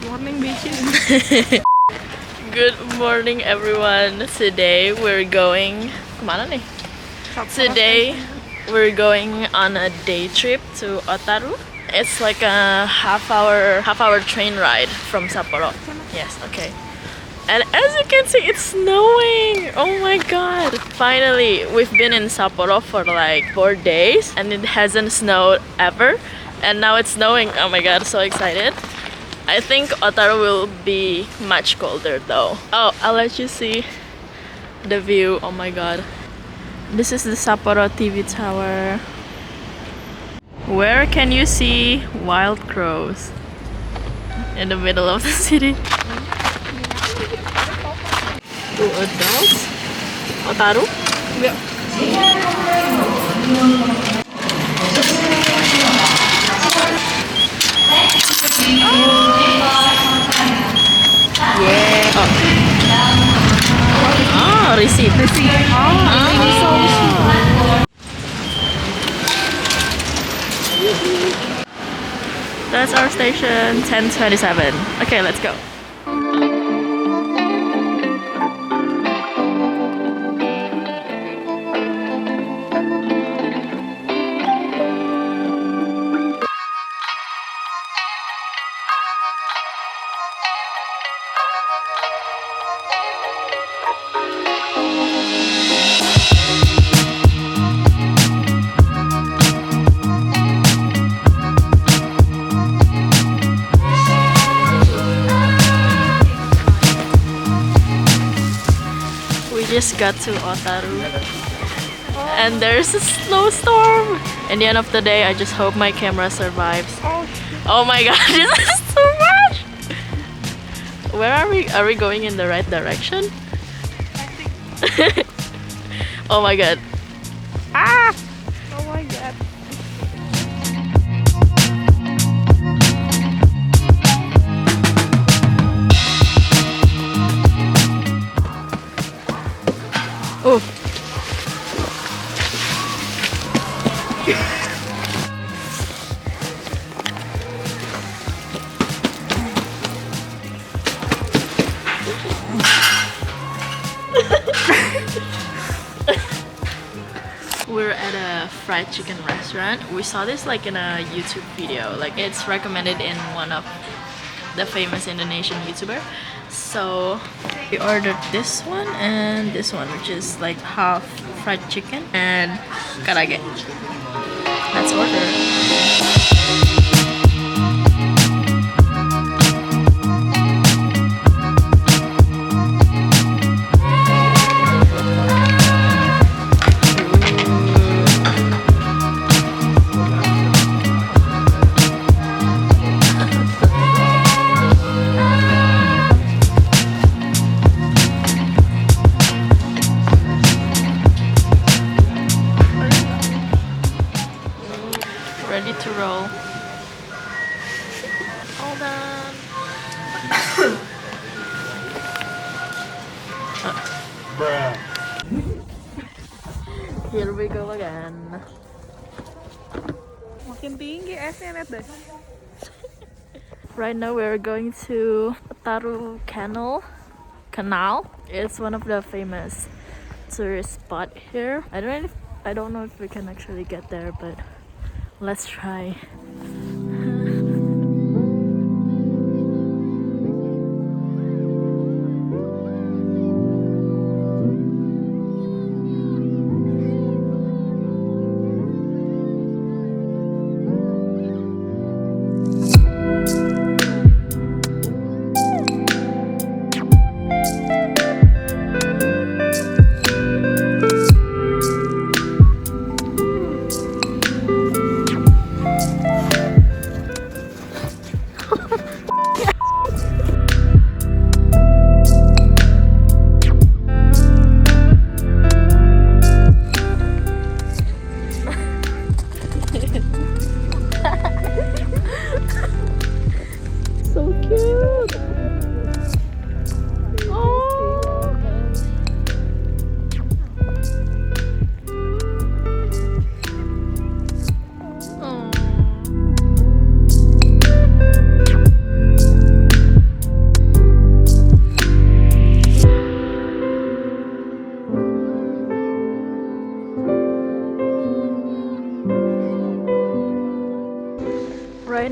Good morning, bitches. Good morning, everyone. Today we're going. Kemana nih? Today we're going on a day trip to Otaru. It's like a half hour train ride from Sapporo. Yes, okay. And as you can see, it's snowing. Oh my god. Finally, we've been in Sapporo for like 4 days and it hasn't snowed ever. And now it's snowing. Oh my god, so excited. I think Otaru will be much colder though. Oh, I'll let you see the view. Oh my god. This is the Sapporo TV tower. Where can you see wild crows? In the middle of the city. Two adults. Otaru? Yeah. Yeah. Oh, receipt. That's our station, 10:27. Okay, let's go. We just got to Otaru and there's a snowstorm. At the end of the day, I just hope my camera survives. Oh my god, this is too much! Where are we? Are we going in the right direction? Oh my god. Ah! Oh my god. Oh. We're at a fried chicken restaurant. We saw this like in a YouTube video. Like it's recommended in one of the famous Indonesian YouTuber. So we ordered this one and this one, which is like half fried chicken and karage. Let's order. Ready to roll. Hold on. Here we go again. Makin tinggi esnya, lihat deh. Right now we're going to Otaru Canal. It's one of the famous tourist spot here. I don't know if we can actually get there, but let's try.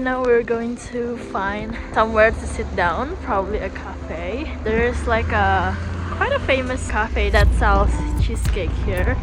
now we're going to find somewhere to sit down, probably a cafe. There's like a quite a famous cafe that sells cheesecake here.